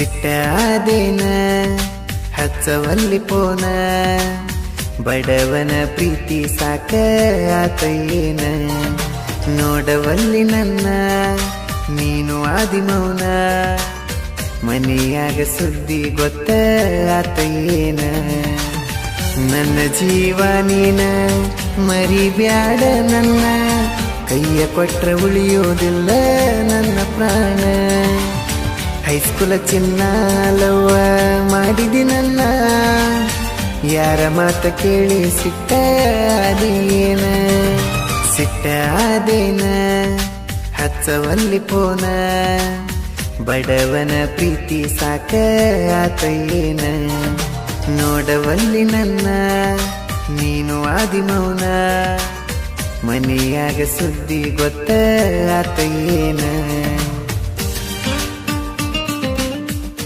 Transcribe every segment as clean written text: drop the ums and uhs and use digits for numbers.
ಸಿಟ್ಟಾದೇನ ಹಚ್ಚವಲ್ಲಿ ಪೋನ ಬಡವನ ಪ್ರೀತಿ ಸಾಕ ಆತೇನ ನೋಡವಲ್ಲಿ ನನ್ನ ನೀನು ಆದಿಮೌನ ಮನೆಯಾಗ ಸುದ್ದಿ ಗೊತ್ತ ಆತೇನ ನನ್ನ ಜೀವ ನೀನ ಮರಿಬ್ಯಾಡ ನನ್ನ ಕೈಯ ಕೊಟ್ರ ಉಳಿಯೋದಿಲ್ಲ ನನ್ನ ಪ್ರಾಣ ಹೈಸ್ಕೂಲ ಚಿನ್ನ ಲವ್ವ ಮಾಡಿದಿನಲ್ಲ ಯಾರ ಮಾತ ಕೇಳಿ ಸಿಟ್ಟಾದೇನ ಸಿಟ್ಟಾದೇನ ಹಚ್ಚವಲ್ಲಿ ಪೋನ ಬಡವನ ಪ್ರೀತಿ ಸಾಕ ಆತೇನ ನೋಡವಲ್ಲಿ ನನ್ನ ನೀನು ಆದಿಮೌನ ಮನೆಯಾಗ ಸುದ್ದಿ ಗೊತ್ತ ಆತೇನ.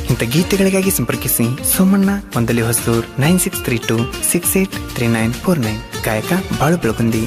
ಇಂಥ ಗೀತೆಗಳಿಗಾಗಿ ಸಂಪರ್ಕಿಸಿ ಸೋಮಣ್ಣ ಒಂದಲಿ ಹೊಸೂರ್ 9632683949 ಗಾಯಕ ಬಾಳು ಬೆಳಗುಂದಿ.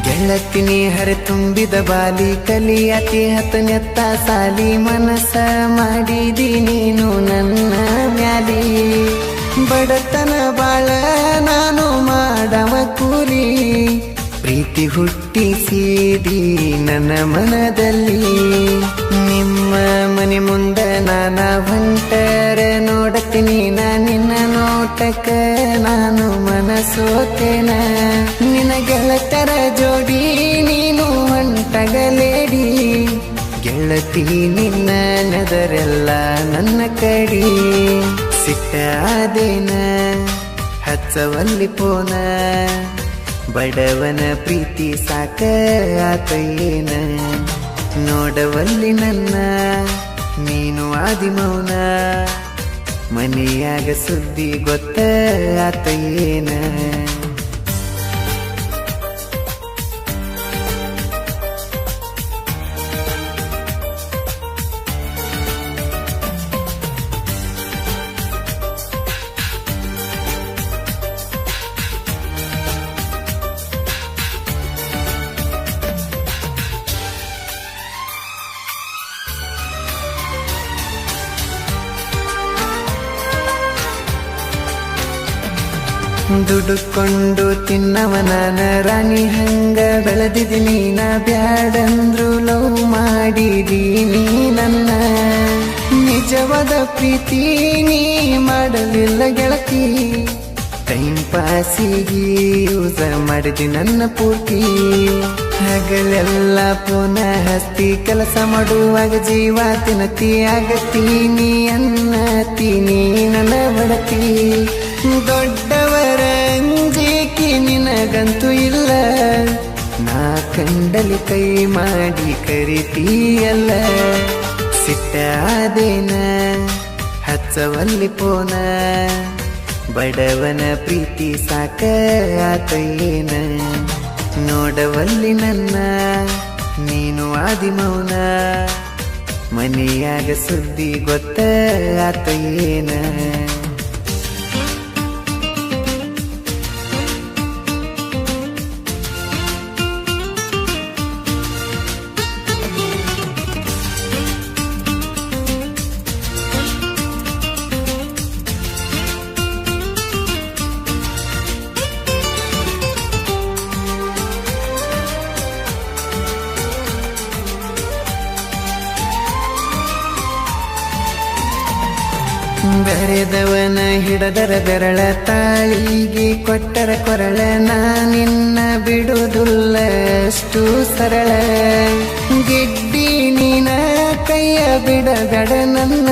ಗೆಳತಿನಿ ಹರ ತುಂಬಿದ ಬಾಲಿ ಕಲಿಯತಿ ಹತ್ತನೆತ್ತ ಸಾಲಿ ಮನಸ್ಸ ಮಾಡಿದಿ ನೀನು ನನ್ನ ಮ್ಯಾಲಿ ಬಡತನ ಬಾಳ ನಾನು ಮಾಡವ ಕೂಲಿ ಪ್ರೀತಿ ಹುಟ್ಟಿಸಿದಿ ನನ್ನ ಮನದಲ್ಲಿ ನಿಮ್ಮ ಮನೆ ಮುಂದ ನಾನ ಹೊಂಟರ ನೋಡತೀನಿ ನಿನ್ನ ನೋಟಕ ನಾನು ಮನಸೋತೇನ ನಿನ್ನ ಗೆಳತರ ಜೋಡಿ ನೀನು ಹೊಂಟಗಲೇಡಿ ಗೆಳತಿ ನಿನ್ನ ನದರೆಲ್ಲ ನನ್ನ ಕಡಿ ಸಿಟ್ಟಾದೇನ ಹಚ್ಚವಲ್ಲಿ ಪೋನ ಬಡವನ ಪ್ರೀತಿ ಸಾಕ ಆತೇನ ನೋಡವಲ್ಲಿ ನನ್ನ ನೀನು ಆದಿಮೌನ ಮನೆಯಾಗ ಸುದ್ದಿ ಗೊತ್ತ ಆತೇನ. ದುಡುಕೊಂಡು ತಿನ್ನವನಾನ ರಾಣಿ ಹಂಗ ಬೆಳೆದಿದ್ದೀನಿ ನಾ ಬ್ಯಾಡಂದ್ರು ಲವ್ ಮಾಡಿದೀನಿ ನನ್ನ ನಿಜವಾದ ಪ್ರೀತಿ ನೀ ಮಾಡಲಿಲ್ಲ ಗೆಳತಿ ಟೈಮ್ ಪಾಸಿಗೆ ಯೂಸ್ ಮಾಡಿದಿ ನನ್ನ ಪೂರ್ತಿ ಹಗಲೆಲ್ಲ ಪುನಃ ಹಸ್ತಿ ಕೆಲಸ ಮಾಡುವಾಗ ಜೀವ ತಿನ್ನತಿ ಆಗತ್ತೀನಿ ಅನ್ನತೀನಿ ನನ್ನ ಬಡತಿ ದೊಡ್ಡವರ ಅಂಜಿಕೆ ನಿನಗಂತೂ ಇಲ್ಲ ನಾ ಕಂಡಲಿ ಕೈ ಮಾಡಿ ಕರಿತೀಯಲ್ಲ ಸಿಟ್ಟಾದೇನ ಹಚ್ಚವಲ್ಲಿ ಪೋನ ಬಡವನ ಪ್ರೀತಿ ಸಾಕ ಆತೇನ ನೋಡವಲ್ಲಿ ನನ್ನ ನೀನು ಆದಿಮೌನ ಮನೆಯಾಗ ಸುದ್ದಿ ಗೊತ್ತ ಆತೇನ. ಬೆರೆದವನ ಹಿಡದರ ಬೆರಳ ತಾಳಿಗೆ ಕೊಟ್ಟರ ಕೊರಳ ನಾನಿನ್ನ ಬಿಡುವುದಿಲ್ಲ ಅಷ್ಟು ಸರಳ ಗಿಡ್ಡಿ ನೀನ ಕೈಯ ಬಿಡಬೇಡ ನನ್ನ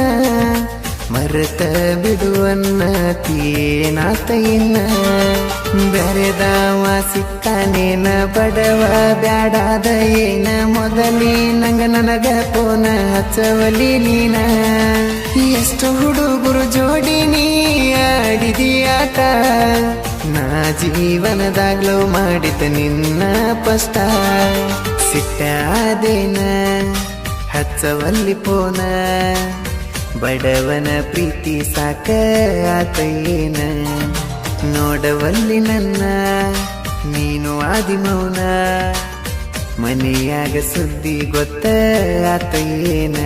ಮರೆತ ಬಿಡುವನ್ನತೀನಾತ ಇನ್ನ ಬೆರೆದವ ಸಿಕ್ಕಾನೇನ ಬಡವ ಬ್ಯಾಡಾದ ಏನ ಮೊದಲಿ ನಂಗ ನನಗ ಪೋನ ಹಚ್ಚವಲಿ ನೀನ ಎಷ್ಟು ಹುಡುಗರು ಜೋಡಿ ನೀ ಆಡಿದಿ ಆಟ ನಾ ಜೀವನದಾಗ್ಲೋ ಮಾಡಿದ ನಿನ್ನ ಪಷ್ಟ ಸಿಟ್ಟಾದೇನ ಹಚ್ಚವಲ್ಲಿ ಪೋನ ಬಡವನ ಪ್ರೀತಿ ಸಾಕ ಆತೇನ ನೋಡವಲ್ಲಿ ನನ್ನ ನೀನು ಆದಿಮೌನ ಮನೆಯಾಗ ಸುದ್ದಿ ಗೊತ್ತ ಆತೇನ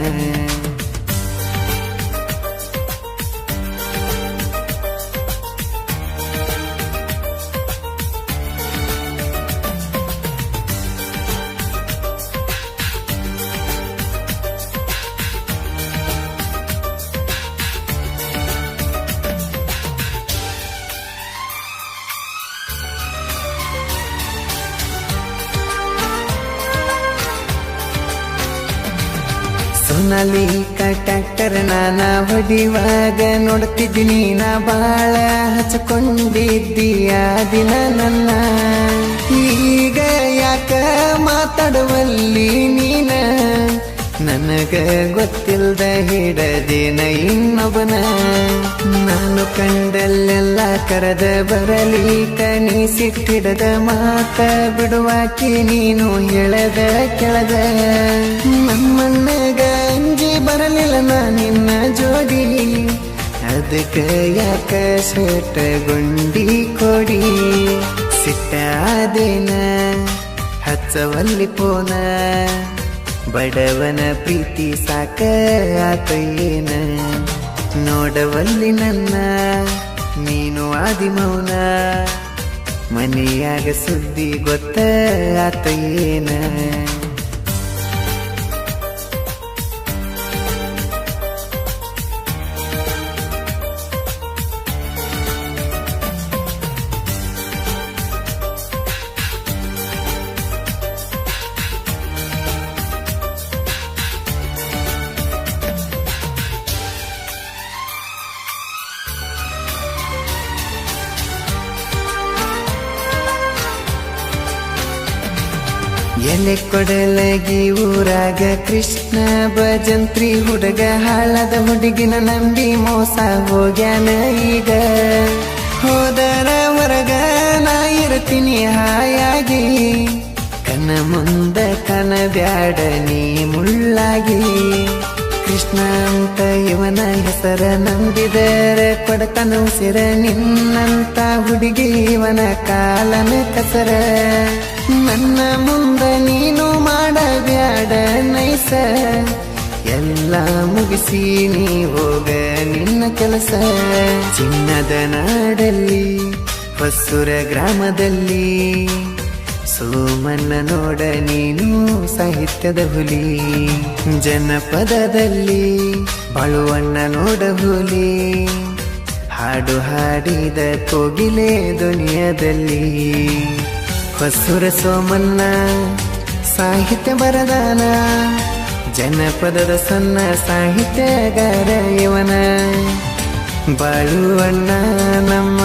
ಸೋನಾಲಿಕ ಟ್ರ್ಯಾಕ್ಟರ್ ನಾನ ಹೊಡಿವಾಗ ನೋಡ್ತಿದ್ದೀನಿ ನಾ ಬಾಳ ಹಚ್ಕೊಂಡಿದ್ದೀಯ ದಿನ ನನ್ನ ಈಗ ಯಾಕ ಮಾತಾಡುವಲ್ಲಿ ನೀನ ನನಗ ಗೊತ್ತಿಲ್ದ ಹಿಡದೇನ ಇನ್ನೊಬ್ಬನ ನಾನು ಕಂಡಲ್ಲೆಲ್ಲ ಕರೆದ ಬರಲಿ ಕನಿಸಿಟ್ಟಿಡದ ಮಾತ ಬಿಡುವಾಕಿ ನೀನು ಹೇಳದ ಕೆಳದ ನಮ್ಮಣ್ಣಗ ಅಂಜಿ ಬರಲಿಲ್ಲ ನಾ ನಿನ್ನ ಜೋಡಿ ಅದಕ್ಕ ಯಾಕ ಶೇಟಗೊಂಡಿ ಕೊಡಿ ಸಿಟ್ಟಾದೇನ ಹಚ್ಚವಲ್ಲಿ ಪೋನ ಬಡವನ ಪ್ರೀತಿ ಸಾಕ ಆತೇನ ನೋಡವಲ್ಲಿ ನನ್ನ ನೀನು ಆದಿಮೌನ ಮನೆಯಾಗ ಸುದ್ದಿ ಗೊತ್ತ ಆತೇನ ಎಲೆ ಕೊಡಲಗಿ ಊರಾಗ ಕೃಷ್ಣ ಭಜಂತ್ರಿ ಹುಡುಗ ಹಾಳದ ಹುಡುಗಿನ ನಂಬಿ ಮೋಸ ಹೋಗ್ಯಾನ ಈಗ ಹೋದರ ಹೊರಗ ನಾ ಇರ್ತೀನಿ ಹಾಯಾಗಿ ಕನ ಮುಂದ ಕನ ಬ್ಯಾಡ ನೀ ಮುಳ್ಳಾಗಿ ಕೃಷ್ಣ ಅಂತ ಇವನ ಹೆಸರ ನಂಬಿದರ ಕೊಡತನ ಉಸಿರ ನಿನ್ನಂತ ಹುಡುಗಿ ಇವನ ಕಾಲನ ಕಸರ ನನ್ನ ಮುಂದ ನೀನು ಮಾಡಬ್ಯಾಡ ನೈಸ ಎಲ್ಲ ಮುಗಿಸಿ ನೀ ಹೋಗ ನಿನ್ನ ಕೆಲಸ ಚಿನ್ನದ ನಾಡಲ್ಲಿ ಹೊಸೂರ ಗ್ರಾಮದಲ್ಲಿ ಸೋಮನ್ನ ನೋಡ ನೀನು ಸಾಹಿತ್ಯದ ಹುಲಿ ಜನಪದದಲ್ಲಿ ಬಾಳುವಣ್ಣ ನೋಡ ಹುಲಿ ಹಾಡು ಹಾಡಿದ ಕೋಗಿಲೆ ಧ್ವನಿಯದಲ್ಲಿ ಹೊಸೂರ ಸೋಮನ್ನ ಸಾಹಿತ್ಯ ಬರದಾನ ಜನಪದದ ಸಣ್ಣ ಸಾಹಿತ್ಯಗಾರ ಇವನ ಬಾಳುವಣ್ಣ ನಮ್ಮ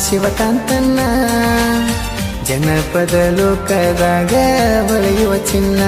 ಶಿವಕಾಂತನ್ನ ಜನಪದ ಲೋಕದಾಗ ಹೊಳೆಯುವ ಚಿನ್ನ